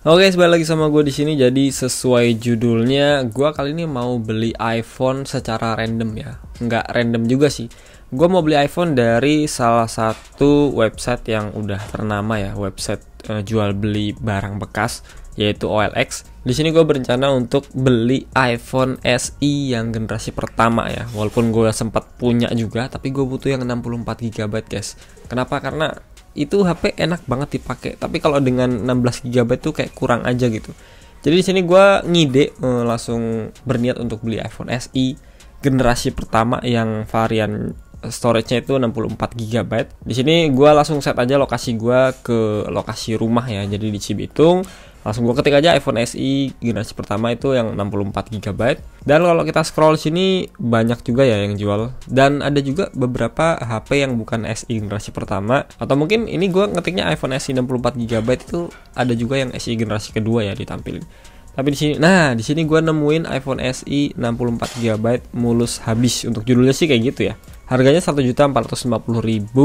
Oke, balik lagi sama gue di sini. Jadi sesuai judulnya, gue kali ini mau beli iPhone secara random ya. Nggak random juga sih. Gue mau beli iPhone dari salah satu website yang udah ternama ya, website jual beli barang bekas, yaitu OLX. Di sini gue berencana untuk beli iPhone SE yang generasi pertama ya. Walaupun gue sempat punya juga, tapi gue butuh yang 64 GB guys. Kenapa? Karena itu HP enak banget dipakai, tapi kalau dengan 16 GB tuh kayak kurang aja gitu. Jadi di sini gue ngide langsung berniat untuk beli iPhone SE generasi pertama yang varian storage-nya itu 64 GB. Di sini gue langsung set aja lokasi gue ke lokasi rumah ya, jadi di Cibitung. Langsung gue ketik aja iPhone SE generasi pertama itu yang 64 GB. Dan kalau kita scroll sini banyak juga ya yang jual. Dan ada juga beberapa HP yang bukan SE generasi pertama. Atau mungkin ini gue ngetiknya iPhone SE 64 GB itu ada juga yang SE generasi kedua ya ditampilin. Tapi di sini gue nemuin iPhone SE 64 GB mulus habis. Untuk judulnya sih kayak gitu ya. Harganya 1.450.000,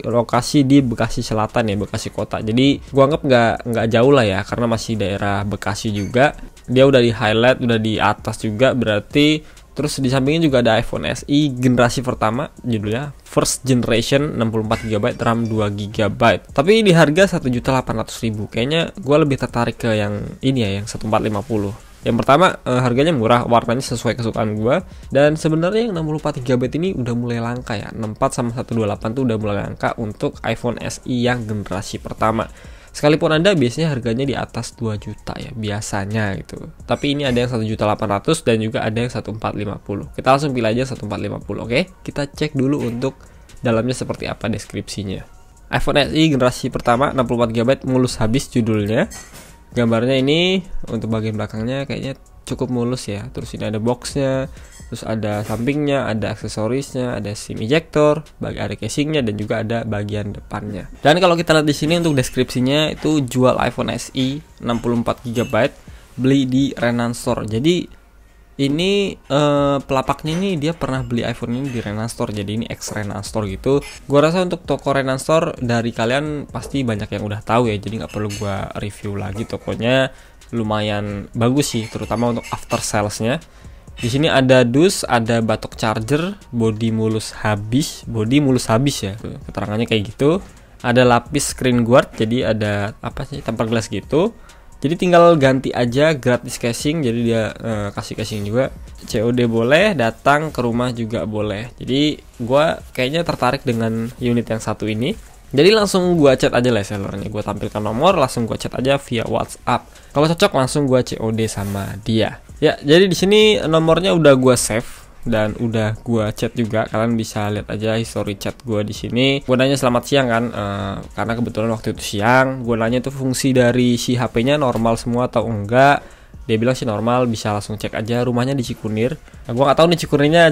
lokasi di Bekasi Selatan ya, Bekasi Kota. Jadi gua anggap nggak jauh lah ya, karena masih daerah Bekasi juga. Dia udah di highlight, udah di atas juga berarti. Terus di sampingnya juga ada iPhone SE generasi pertama, judulnya First Generation 64 GB RAM 2 GB. Tapi di harga 1.800.000. Kayaknya gua lebih tertarik ke yang ini ya, yang 1450. Yang pertama harganya murah, warnanya sesuai kesukaan gue. Dan sebenarnya yang 64 GB ini udah mulai langka ya. 64 sama 128 tuh udah mulai langka untuk iPhone SE yang generasi pertama. Sekalipun ada biasanya harganya di atas 2 juta ya biasanya gitu. Tapi ini ada yang 1.800.000 dan juga ada yang 1.450. Kita langsung pilih aja 1.450, oke? Kita cek dulu untuk dalamnya seperti apa deskripsinya. iPhone SE generasi pertama 64 GB mulus habis judulnya. Gambarnya ini untuk bagian belakangnya kayaknya cukup mulus ya. Terus ini ada boxnya, terus ada sampingnya, ada aksesorisnya, ada SIM ejector, ada casingnya, dan juga ada bagian depannya. Dan kalau kita lihat di sini untuk deskripsinya itu jual iPhone SE 64 GB, beli di Renan Store. Jadi ini pelapaknya ini dia pernah beli iPhone ini di Renan Store, jadi ini ex Renan Store gitu. Gua rasa untuk toko Renan Store dari kalian pasti banyak yang udah tahu ya, jadi nggak perlu gua review lagi. Tokonya lumayan bagus sih, terutama untuk after salesnya. Di sini ada dus, ada batok charger, body mulus habis ya, keterangannya kayak gitu. Ada lapis screen guard, jadi ada apa sih, tempered glass gitu. Jadi tinggal ganti aja, gratis casing, jadi dia kasih casing juga. COD boleh, datang ke rumah juga boleh. Jadi gue kayaknya tertarik dengan unit yang satu ini. Jadi langsung gue chat aja lah sellernya. Gue tampilkan nomor, langsung gue chat aja via WhatsApp. Kalau cocok langsung gue COD sama dia. Ya, jadi di sini nomornya udah gue save dan udah gua chat juga. Kalian bisa lihat aja history chat gua di sini. Gua nanya selamat siang kan, karena kebetulan waktu itu siang. Gua nanya itu fungsi dari si HP-nya normal semua atau enggak. Dia bilang sih normal, bisa langsung cek aja. Rumahnya di Cikunir. Nah, gua nggak tahu nih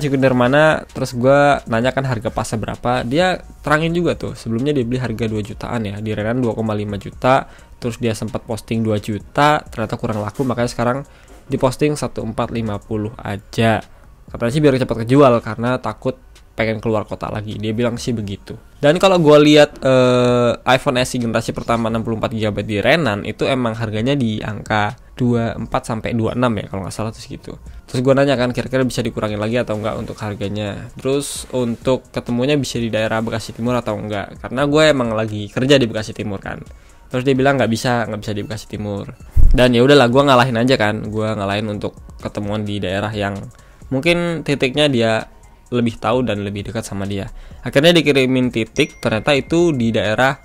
Cikunir mana. Terus gua nanya kan harga pasnya berapa. Dia terangin juga tuh. Sebelumnya dia beli harga 2 jutaan ya. Di Renan 2,5 juta. Terus dia sempat posting 2 juta. Ternyata kurang laku, makanya sekarang diposting 1.450 aja. Katanya sih biar cepat kejual karena takut pengen keluar kota lagi. Dia bilang sih begitu. Dan kalau gue lihat iPhone SE generasi pertama 64 GB di Renan itu emang harganya di angka 24 sampai 26 ya kalau nggak salah, terus gitu. Terus gue nanya kan kira-kira bisa dikurangin lagi atau enggak untuk harganya. Terus untuk ketemunya bisa di daerah Bekasi Timur atau enggak, karena gue emang lagi kerja di Bekasi Timur kan. Terus dia bilang nggak bisa di Bekasi Timur. Dan ya udahlah, gue ngalahin aja kan. Gue ngalahin untuk ketemuan di daerah yang mungkin titiknya dia lebih tahu dan lebih dekat sama dia. Akhirnya dikirimin titik, ternyata itu di daerah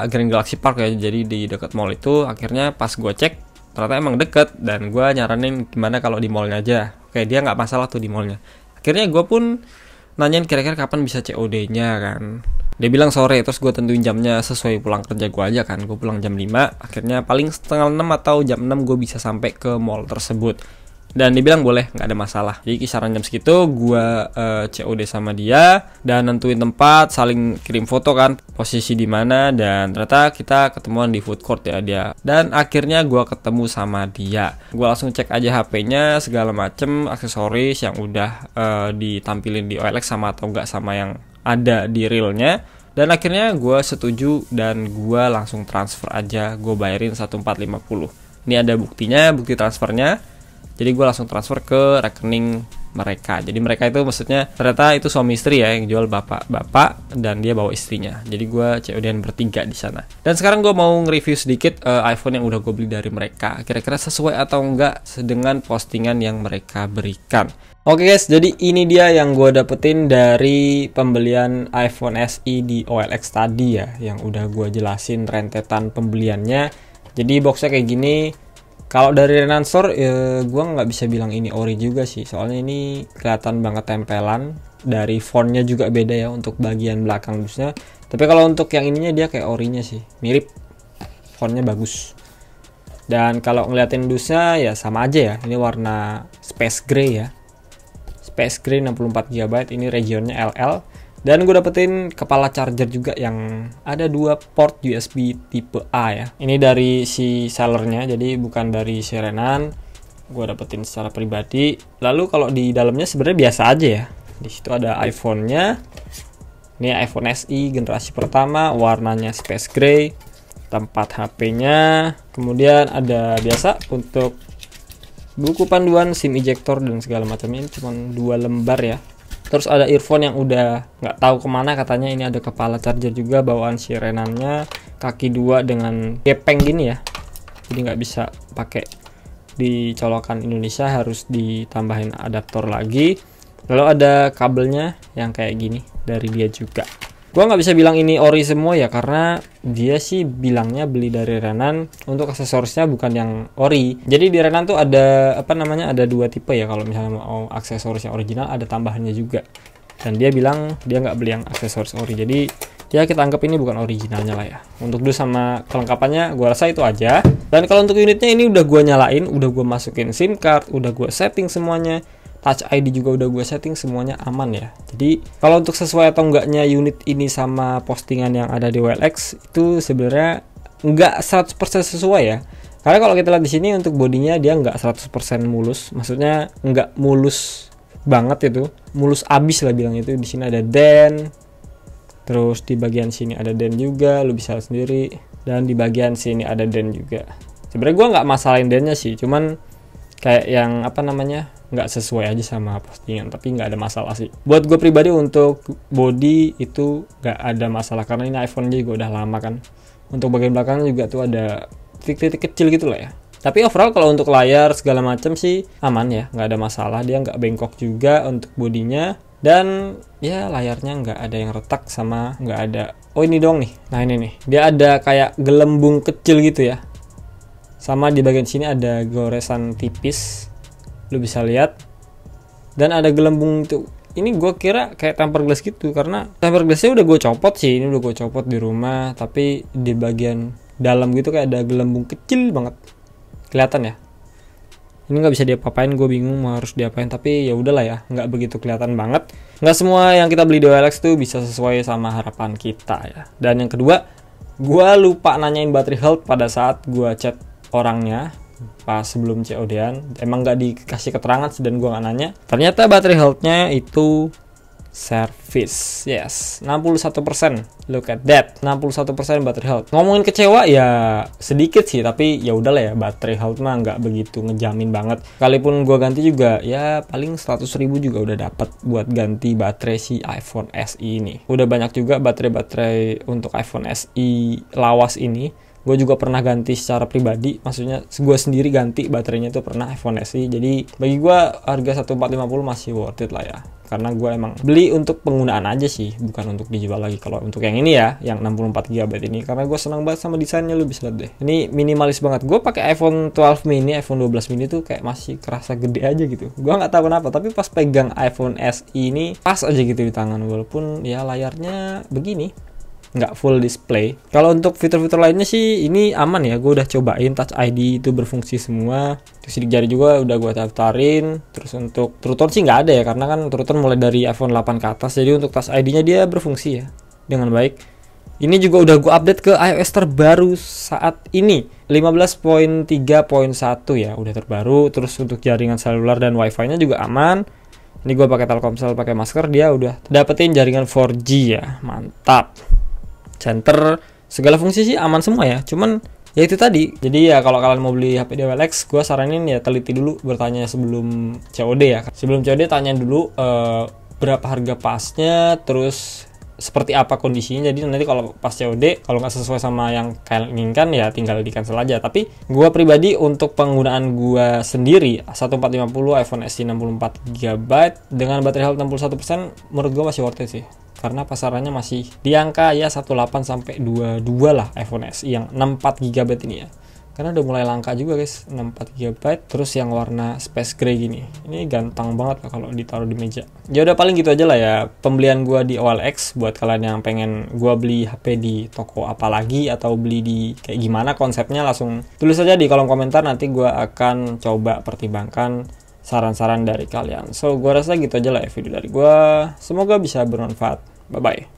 Grand Galaxy Park ya, jadi di dekat mall itu. Akhirnya pas gue cek, ternyata emang deket, dan gue nyaranin gimana kalau di mallnya aja. Oke, dia nggak masalah tuh di mallnya. Akhirnya gue pun nanyain kira-kira kapan bisa COD-nya kan. Dia bilang sore, terus gue tentuin jamnya sesuai pulang kerja gue aja kan. Gue pulang jam 5, akhirnya paling setengah 6 atau jam 6 gue bisa sampai ke mall tersebut. Dan dia bilang boleh, nggak ada masalah. Jadi kisaran jam segitu gue COD sama dia dan nentuin tempat, saling kirim foto kan, posisi di mana, dan ternyata kita ketemuan di food court ya dia. Dan akhirnya gue ketemu sama dia. Gue langsung cek aja HP-nya segala macem, aksesoris yang udah ditampilin di OLX sama atau nggak sama yang ada di realnya. Dan akhirnya gue setuju dan gue langsung transfer aja, gue bayarin 1450. Ini ada buktinya, bukti transfernya. Jadi gue langsung transfer ke rekening mereka. Jadi mereka itu maksudnya ternyata itu suami istri ya, yang jual bapak dan dia bawa istrinya. Jadi gue COD-an bertiga di sana. Dan sekarang gue mau nge-review sedikit iPhone yang udah gue beli dari mereka. Kira-kira sesuai atau enggak dengan postingan yang mereka berikan. Oke guys, jadi ini dia yang gue dapetin dari pembelian iPhone SE di OLX tadi ya, yang udah gue jelasin rentetan pembeliannya. Jadi boxnya kayak gini. Kalau dari Renan Store, gue nggak bisa bilang ini ori juga sih. Soalnya ini kelihatan banget tempelan. Dari fontnya juga beda ya untuk bagian belakang dusnya. Tapi kalau untuk yang ininya dia kayak orinya sih. Mirip. Fontnya bagus. Dan kalau ngeliatin dusnya ya sama aja ya. Ini warna Space Gray ya. Space Gray 64GB. Ini regionnya LL. Dan gue dapetin kepala charger juga yang ada 2 port USB tipe A ya. Ini dari si sellernya, jadi bukan dari si Renan. Gue dapetin secara pribadi. Lalu kalau di dalamnya sebenarnya biasa aja ya. Di situ ada iPhone-nya. Ini iPhone SE generasi pertama, warnanya Space Gray. Tempat HP-nya. Kemudian ada biasa untuk buku panduan, SIM ejector dan segala macamnya. Ini cuma 2 lembar ya. Terus ada earphone yang udah nggak tahu kemana, katanya ini ada kepala charger juga bawaan si Renannya, kaki 2 dengan gepeng gini ya, jadi nggak bisa pakai di colokan Indonesia, harus ditambahin adaptor lagi. Lalu ada kabelnya yang kayak gini dari dia juga. Gua nggak bisa bilang ini ori semua ya, karena dia sih bilangnya beli dari Renan. Untuk aksesorisnya bukan yang ori. Jadi di Renan tuh ada ada 2 tipe ya. Kalau misalnya mau aksesorisnya original, ada tambahannya juga. Dan dia bilang dia nggak beli yang aksesoris ori. Jadi ya kita anggap ini bukan originalnya lah ya. Untuk dus sama kelengkapannya gua rasa itu aja. Dan kalau untuk unitnya ini udah gua nyalain, udah gua masukin SIM card, udah gua setting semuanya. Touch ID juga udah gue setting, semuanya aman ya. Jadi kalau untuk sesuai atau enggaknya unit ini sama postingan yang ada di OLX itu sebenarnya enggak 100% sesuai ya. Karena kalau kita lihat di sini untuk bodinya dia enggak 100% mulus, maksudnya enggak mulus banget itu, mulus abis lah bilang itu. Di sini ada den, terus di bagian sini ada den juga, lu bisa lihat sendiri, dan di bagian sini ada den juga. Sebenarnya gue nggak masalahin dennya sih, cuman kayak yang nggak sesuai aja sama postingan, tapi nggak ada masalah sih. Buat gue pribadi untuk body itu nggak ada masalah, karena ini iPhone juga udah lama kan. Untuk bagian belakangnya juga tuh ada titik-titik kecil gitu lah ya. Tapi overall kalau untuk layar segala macam sih aman ya, nggak ada masalah. Dia nggak bengkok juga untuk bodinya, dan ya layarnya nggak ada yang retak sama nggak ada. Oh ini dong nih, nah ini nih, dia ada kayak gelembung kecil gitu ya. Sama di bagian sini ada goresan tipis, lu bisa lihat, dan ada gelembung tuh. Ini gue kira kayak tempered glass gitu, karena tempered glassnya udah gue copot sih, ini udah gue copot di rumah, tapi di bagian dalam gitu kayak ada gelembung kecil banget, kelihatan ya. Ini nggak bisa diapa-apain, gue bingung mau harus diapain, tapi ya udahlah ya, nggak begitu kelihatan banget. Nggak semua yang kita beli di OLX tuh bisa sesuai sama harapan kita ya. Dan yang kedua, gue lupa nanyain battery health pada saat gue chat orangnya pas sebelum COD-an. Emang nggak dikasih keterangan sih, dan gue nggak nanya. Ternyata battery health-nya itu service, yes, 61%. Look at that, 61% battery health. Ngomongin kecewa ya sedikit sih, tapi ya udahlah ya, battery health mah nggak begitu ngejamin banget. Kalaupun gue ganti juga ya paling 100.000 juga udah dapat buat ganti baterai si iPhone SE ini. Udah banyak juga baterai untuk iPhone SE lawas ini. Gue juga pernah ganti secara pribadi, maksudnya gue sendiri ganti baterainya itu pernah iPhone SE. Jadi bagi gue harga 1450 masih worth it lah ya, karena gue emang beli untuk penggunaan aja sih, bukan untuk dijual lagi. Kalau untuk yang ini ya, yang 64GB ini, karena gue senang banget sama desainnya, lu bisa lihat deh. Ini minimalis banget. Gue pakai iPhone 12 mini, iPhone 12 mini tuh kayak masih kerasa gede aja gitu. Gue nggak tahu kenapa, tapi pas pegang iPhone SE ini pas aja gitu di tangan, walaupun ya layarnya begini, nggak full display. Kalau untuk fitur-fitur lainnya sih ini aman ya, gue udah cobain Touch ID itu berfungsi semua. Terus sidik jari juga udah gue daftarin. Terus untuk True Tone sih nggak ada ya, karena kan True Tone mulai dari iPhone 8 ke atas, jadi untuk Touch ID-nya dia berfungsi ya dengan baik. Ini juga udah gue update ke iOS terbaru saat ini, 15.3.1 ya, udah terbaru. Terus untuk jaringan seluler dan wifi-nya juga aman. Ini gue pakai Telkomsel pakai masker, dia udah dapetin jaringan 4G ya, mantap. center, segala fungsi sih aman semua ya. Cuman ya itu tadi. Jadi ya kalau kalian mau beli HP di OLX, gue saranin ya teliti dulu, bertanya sebelum COD ya. Sebelum COD tanya dulu berapa harga pasnya, terus seperti apa kondisinya. Jadi nanti kalau pas COD, kalau nggak sesuai sama yang kalian inginkan ya tinggal di cancel aja. Tapi gue pribadi untuk penggunaan gue sendiri 1450 iPhone SE 64GB dengan baterai health 61%, menurut gue masih worth it sih. Karena pasarannya masih di angka ya 18 sampai 22 lah iPhone SE yang 64GB ini ya. Karena udah mulai langka juga guys, 64GB, terus yang warna space gray gini. Ini ganteng banget kalau ditaruh di meja. Ya udah paling gitu aja lah ya pembelian gua di OLX. Buat kalian yang pengen gua beli HP di toko apa lagi atau beli di kayak gimana konsepnya, langsung tulis aja di kolom komentar, nanti gua akan coba pertimbangkan saran-saran dari kalian. So gua rasa gitu aja lah ya video dari gua. Semoga bisa bermanfaat. Bye bye.